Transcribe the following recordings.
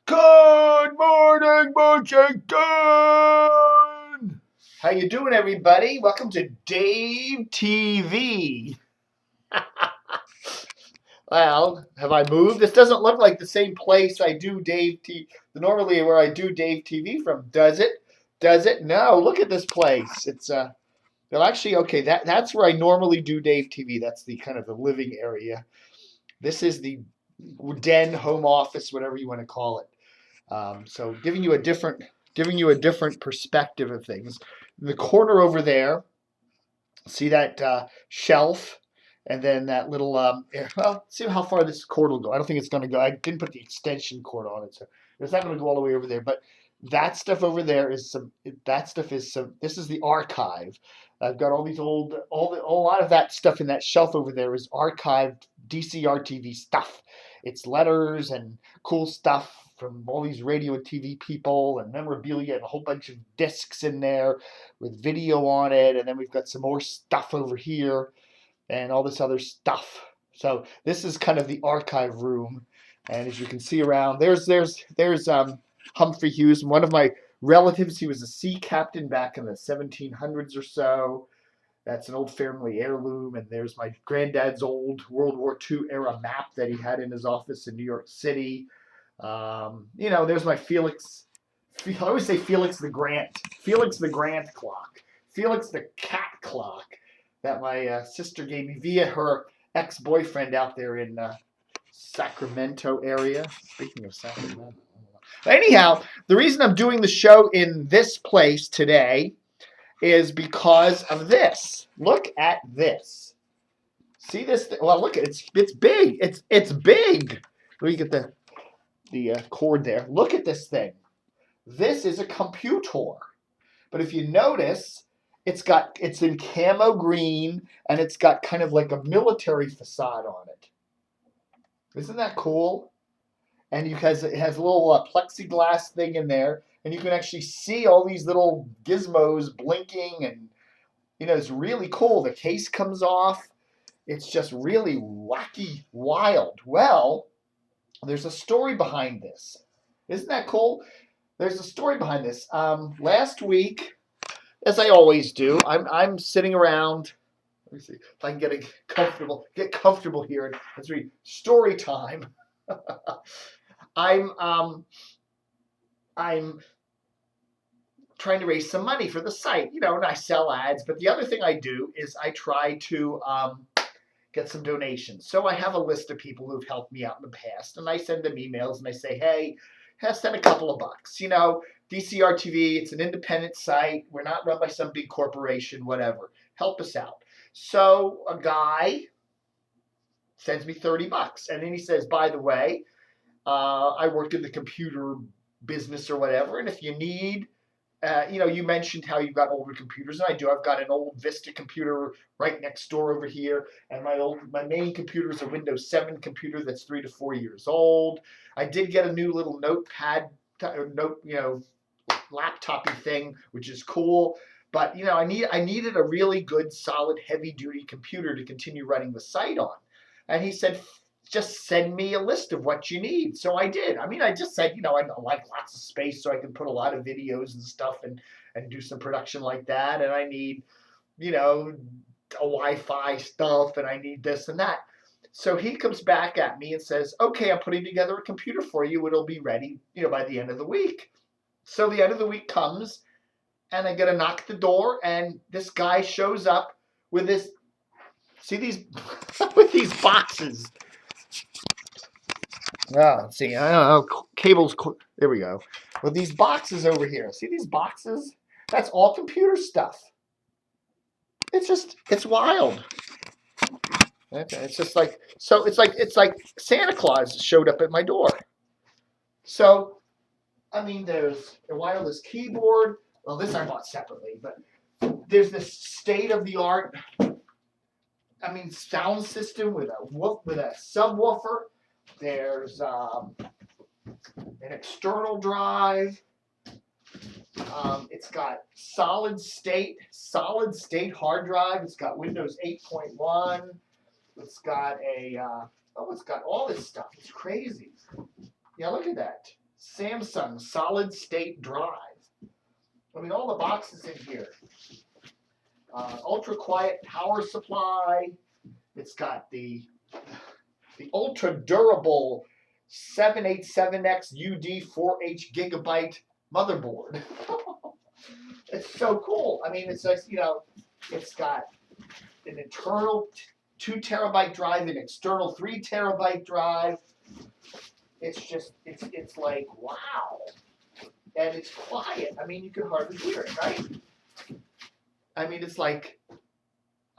Good morning, Washington! How you doing, everybody? Welcome to Dave TV. Well, have I moved? This doesn't look like the same place I do Dave TV. Normally where I do Dave TV from, does it? Does it? No. Look at this place. It's well, actually, okay. That's where I normally do Dave TV. That's the kind of the living area. This is the den, home office, whatever you want to call it. So giving you a different perspective of things. In the corner over there, see that shelf, and then that little. Well, see how far this cord will go. I don't think it's going to go. I didn't put the extension cord on it, so it's not going to go all the way over there. But that stuff over there is some. That stuff is some. This is the archive. I've got all these old, a lot of that stuff in that shelf over there is archived DCR TV stuff. It's letters and cool stuff from all these radio and TV people and memorabilia and a whole bunch of discs in there with video on it. And then we've got some more stuff over here and all this other stuff. So this is kind of the archive room. And as you can see around, there's Humphrey Hughes, one of my relatives. He was a sea captain back in the 1700s or so. That's an old family heirloom. And there's my granddad's old World War II era map that he had in his office in New York City. There's my Felix. I always say Felix the Grant clock. Felix the cat clock that my sister gave me via her ex-boyfriend out there in Sacramento area. Speaking of Sacramento. Anyhow, the reason I'm doing the show in this place today is because of this. Look at this. See this? Well, look at it. It's big. It's big. Let me get the cord there. Look at this thing. This is a computer. But if you notice, it's in camo green and it's got kind of like a military facade on it. Isn't that cool? And it has a little plexiglass thing in there, and you can actually see all these little gizmos blinking, and it's really cool. The case comes off. It's just really wacky, wild. Well, there's a story behind this. Isn't that cool? There's a story behind this. Last week, as I always do, I'm sitting around. Let me see if I can get comfortable here. Let's read story time. I'm trying to raise some money for the site, and I sell ads. But the other thing I do is I try to get some donations. So I have a list of people who've helped me out in the past, and I send them emails and I say, hey, send a couple of bucks. DCR TV, it's an independent site. We're not run by some big corporation, whatever. Help us out. So a guy sends me $30, and then he says, by the way, I work in the computer business or whatever, and if you need, you mentioned how you've got older computers, and I do. I've got an old Vista computer right next door over here, and my main computer is a Windows 7 computer that's 3 to 4 years old. I did get a new little notepad, laptopy thing, which is cool. But I needed a really good, solid, heavy-duty computer to continue running the site on. And he said, just send me a list of what you need. So I did. I just said, I like lots of space so I can put a lot of videos and stuff and do some production like that. And I need, a Wi-Fi stuff, and I need this and that. So he comes back at me and says, okay, I'm putting together a computer for you. It'll be ready, by the end of the week. So the end of the week comes, and I get a knock at the door, and this guy shows up with this, see these, with these boxes. Oh, let's see, I don't know, cables, there we go. With these boxes over here. See these boxes? That's all computer stuff. It's wild. Okay, it's just like, so it's like Santa Claus showed up at my door. So, there's a wireless keyboard. Well, this I bought separately, but there's this state-of-the-art, sound system with a subwoofer. There's an external drive. It's got solid state hard drive. It's got Windows 8.1. It's got it's got all this stuff. It's crazy. Yeah, look at that. Samsung solid state drive. I mean, all the boxes in here. Ultra quiet power supply. It's got the ultra durable 787X UD 4H gigabyte motherboard. It's so cool. I mean, it's just, it's got an internal 2 terabyte drive, an external 3 terabyte drive. It's just, it's like, wow. And it's quiet. I mean, you can hardly hear it, right? I mean, it's like,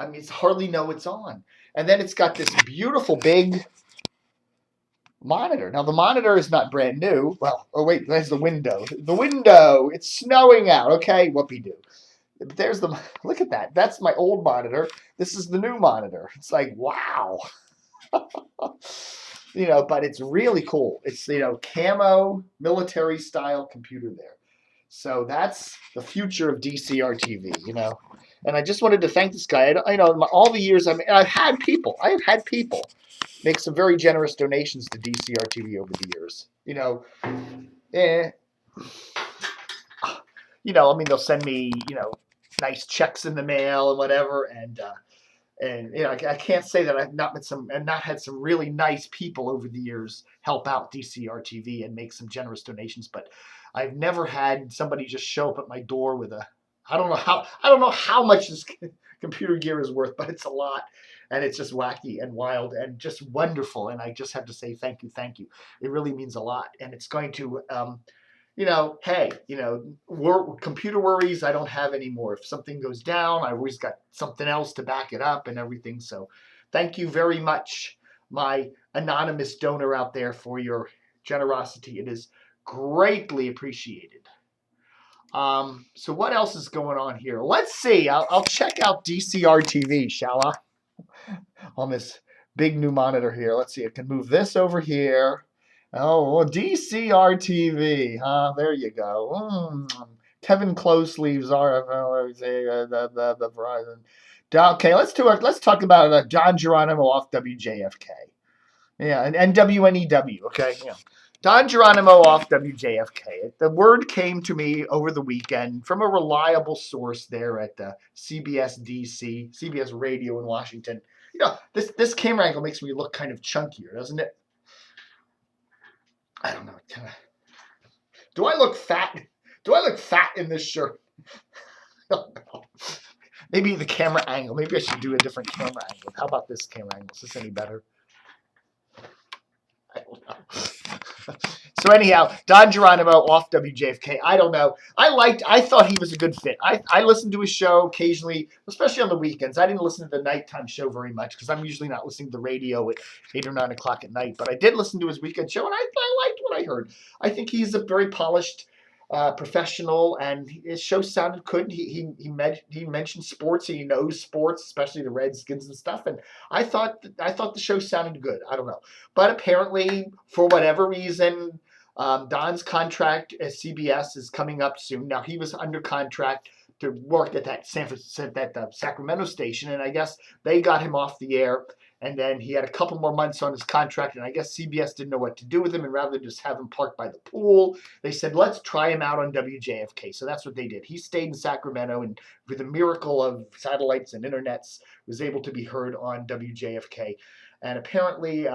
it's hardly know it's on. And then it's got this beautiful big monitor. Now, the monitor is not brand new. Well, oh wait, there's the window. The window, it's snowing out. Okay, whoopee-doo. There's the, look at that. That's my old monitor. This is the new monitor. It's like, wow. But it's really cool. It's, camo, military style computer there. So that's the future of DCR TV, And I just wanted to thank this guy. All the years I've had people make some very generous donations to DCR TV over the years. They'll send me, nice checks in the mail and whatever, and I can't say that I've not had some really nice people over the years help out DCR TV and make some generous donations, but I've never had somebody just show up at my door with I don't know how much this computer gear is worth, but it's a lot, and it's just wacky and wild and just wonderful, and I just have to say thank you. It really means a lot, and it's going to computer worries I don't have anymore. If something goes down, I always got something else to back it up and everything. So thank you very much, my anonymous donor out there, for your generosity. It is greatly appreciated. So what else is going on here? Let's see. I'll check out DCR TV, shall I? On this big new monitor here. Let's see. I can move this over here. Oh, well, DCR TV, huh? There you go. Kevin Closeleeves, the Verizon. Okay, let's talk about Don Geronimo off WJFK. Yeah, and WNEW. Okay, yeah. Don Geronimo off WJFK. The word came to me over the weekend from a reliable source there at CBS DC, CBS Radio in Washington. This camera angle makes me look kind of chunkier, doesn't it? I don't know. Do I look fat? Do I look fat in this shirt? Maybe the camera angle. Maybe I should do a different camera angle. How about this camera angle? Is this any better? I don't know. So anyhow, Don Geronimo off WJFK. I don't know. I thought he was a good fit. I listened to his show occasionally, especially on the weekends. I didn't listen to the nighttime show very much because I'm usually not listening to the radio at 8 or 9 o'clock at night. But I did listen to his weekend show, and I liked what I heard. I think he's a very polished professional, and his show sounded good. He mentioned sports. He knows sports, especially the Redskins and stuff. And I thought the show sounded good. I don't know, but apparently for whatever reason, Don's contract at CBS is coming up soon. Now, he was under contract to work at that Sacramento station, and I guess they got him off the air. And then he had a couple more months on his contract, and I guess CBS didn't know what to do with him. And rather than just have him parked by the pool, they said, let's try him out on WJFK. So that's what they did. He stayed in Sacramento, and with the miracle of satellites and internets, was able to be heard on WJFK. And apparently,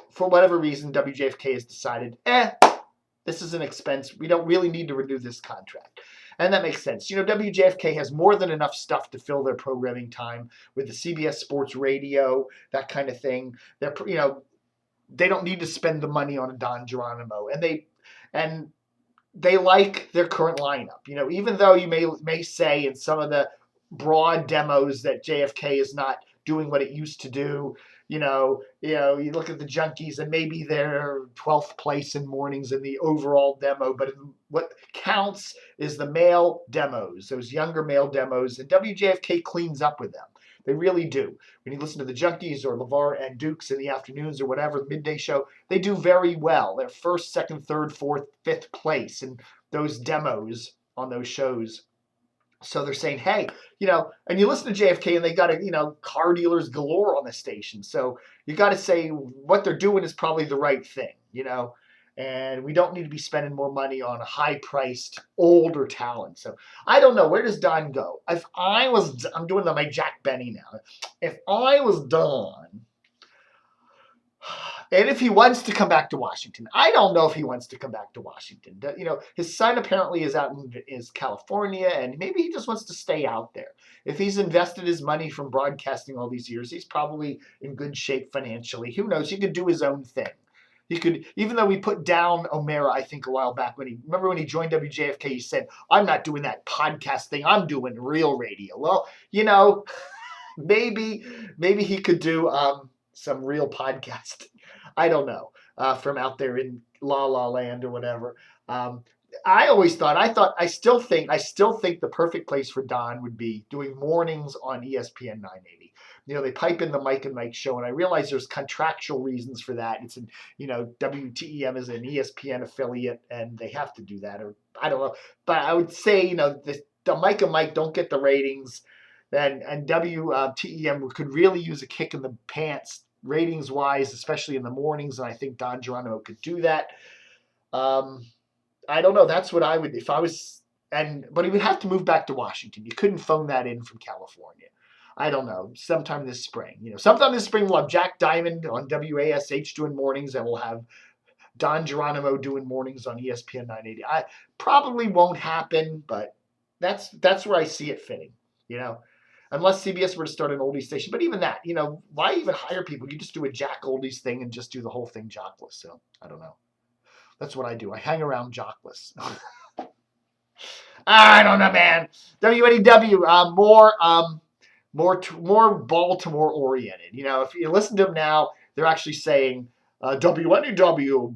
for whatever reason, WJFK has decided, this is an expense. We don't really need to renew this contract. And that makes sense. WJFK has more than enough stuff to fill their programming time with the CBS Sports Radio, that kind of thing. They don't need to spend the money on a Don Geronimo, and they like their current lineup. Even though you may say in some of the broad demos that JFK is not doing what it used to do. You look at the Junkies and maybe they're 12th place in mornings in the overall demo, but what counts is the male demos, those younger male demos, and WJFK cleans up with them. They really do. When you listen to the Junkies or LeVar and Dukes in the afternoons or whatever, the midday show, they do very well. They're first, second, third, fourth, fifth place in those demos on those shows. So they're saying, hey, and you listen to JFK and they got car dealers galore on the station. So you got to say what they're doing is probably the right thing, And we don't need to be spending more money on a high-priced, older talent. So I don't know. Where does Don go? If I was, I'm doing my Jack Benny now. If I was Don, and if he wants to come back to Washington, I don't know if he wants to come back to Washington. His son apparently is out in California, and maybe he just wants to stay out there. If he's invested his money from broadcasting all these years, he's probably in good shape financially. Who knows? He could do his own thing. He could, even though we put down O'Mara, I think a while back when he joined WJFK, he said, "I'm not doing that podcast thing. I'm doing real radio." Well, maybe he could do some real podcast. I don't know, from out there in La La Land or whatever. I still think the perfect place for Don would be doing mornings on ESPN 980. They pipe in the Mike and Mike show, and I realize there's contractual reasons for that. It's WTEM is an ESPN affiliate, and they have to do that, or I don't know. But I would say, the Mike and Mike don't get the ratings, and WTEM could really use a kick in the pants ratings wise, especially in the mornings, and I think Don Geronimo could do that. I don't know. That's what I would if I was, but he would have to move back to Washington. You couldn't phone that in from California. I don't know. Sometime this spring, sometime this spring we'll have Jack Diamond on WASH doing mornings, and we'll have Don Geronimo doing mornings on ESPN 980. I probably won't happen, but that's where I see it fitting. Unless CBS were to start an oldies station. But even that, why even hire people? You just do a Jack oldies thing and just do the whole thing jockless. So I don't know. That's what I do. I hang around jockless. I don't know, man. WNEW, more Baltimore oriented. If you listen to them now, they're actually saying WNEW,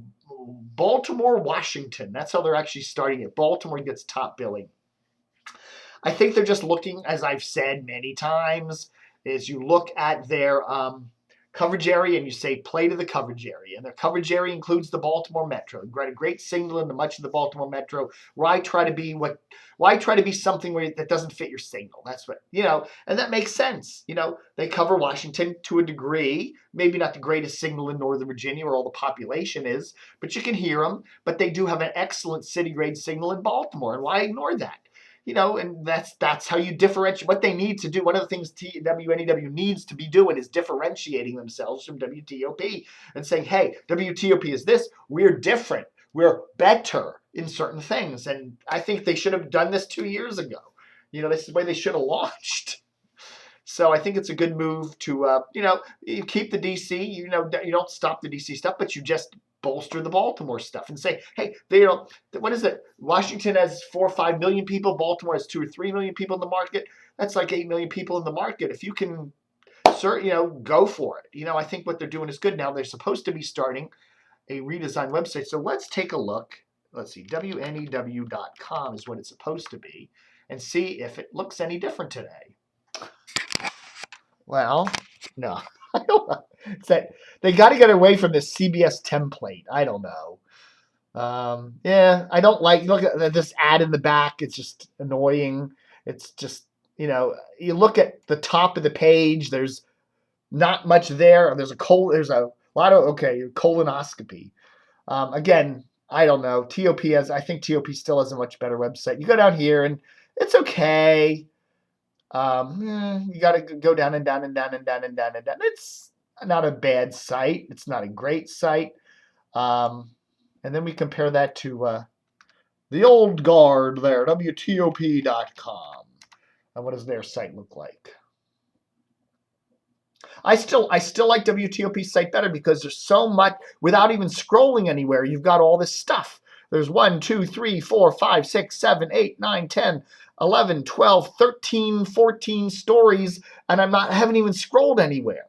Baltimore, Washington. That's how they're actually starting it. Baltimore gets top billing. I think they're just looking, as I've said many times, is you look at their coverage area and you say play to the coverage area. And their coverage area includes the Baltimore Metro. You've got a great signal into much of the Baltimore Metro. Why try to be something that doesn't fit your signal? That's what, and that makes sense. They cover Washington to a degree, maybe not the greatest signal in Northern Virginia where all the population is, but you can hear them. But they do have an excellent city grade signal in Baltimore. And why ignore that? And that's how you differentiate. What they need to do, one of the things WNEW needs to be doing is differentiating themselves from WTOP and saying, hey, WTOP is this. We're different. We're better in certain things. And I think they should have done this 2 years ago. This is the way they should have launched. So I think it's a good move to, you keep the DC, you don't stop the DC stuff, but you just bolster the Baltimore stuff and say, hey, what is it? Washington has 4 or 5 million people. Baltimore has 2 or 3 million people in the market. That's like 8 million people in the market. If you can, go for it. I think what they're doing is good. Now they're supposed to be starting a redesigned website. So let's take a look. Let's see. WNEW.com is what it's supposed to be, and see if it looks any different today. Well, no. I don't know. They got to get away from this CBS template. I don't know. I don't look at this ad in the back. It's just annoying. It's just, you look at the top of the page. There's not much there. There's a lot of, colonoscopy. Again, I don't know. I think TOP still has a much better website. You go down here and it's okay. You got to go down and down and down and down and down and down. It's not a bad site. It's not a great site. And then we compare that to the old guard there, WTOP.com. And what does their site look like? I still like WTOP's site better because there's so much, without even scrolling anywhere, you've got all this stuff. There's 1, 2, 3, 4, 5, 6, 7, 8, 9, 10, 11, 12, 13, 14 stories, and I haven't even scrolled anywhere.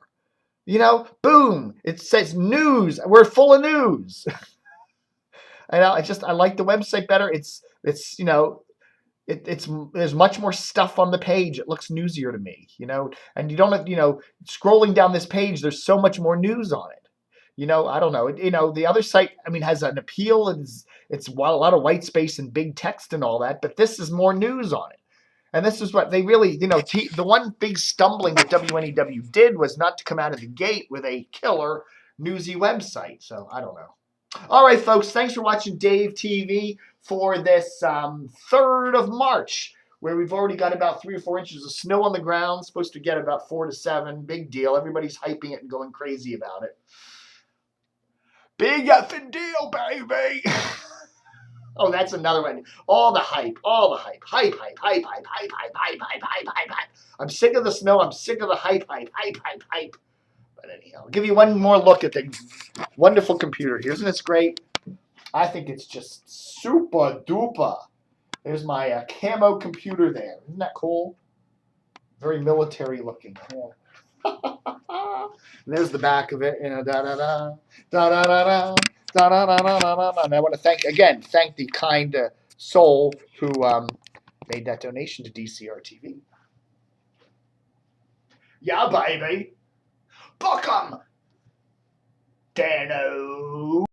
Boom, it says news. We're full of news. I like the website better. There's much more stuff on the page. It looks newsier to me, and you don't have, scrolling down this page, there's so much more news on it. I don't know. The other site, has an appeal. It's a lot of white space and big text and all that, but this is more news on it. And this is what they really, the one big stumbling that WNEW did was not to come out of the gate with a killer newsy website. So I don't know. All right, folks, thanks for watching Dave TV for this 3rd of March, where we've already got about 3 or 4 inches of snow on the ground. Supposed to get about 4 to 7. Big deal. Everybody's hyping it and going crazy about it. Big effing deal, baby. Oh, that's another one. All the hype. Hype, hype, hype, hype, hype, hype, hype, hype, hype, hype, hype. I'm sick of the snow. I'm sick of the hype, hype, hype, hype, hype. But anyhow, I'll give you one more look at the wonderful computer. Isn't this great? I think it's just super duper. There's my camo computer there. Isn't that cool? Very military looking. Yeah. And there's the back of it. You know, da da da da da da da da da da da da. And I want to thank the kind soul who made that donation to DCR TV. Yeah, baby. Book 'em, Dano.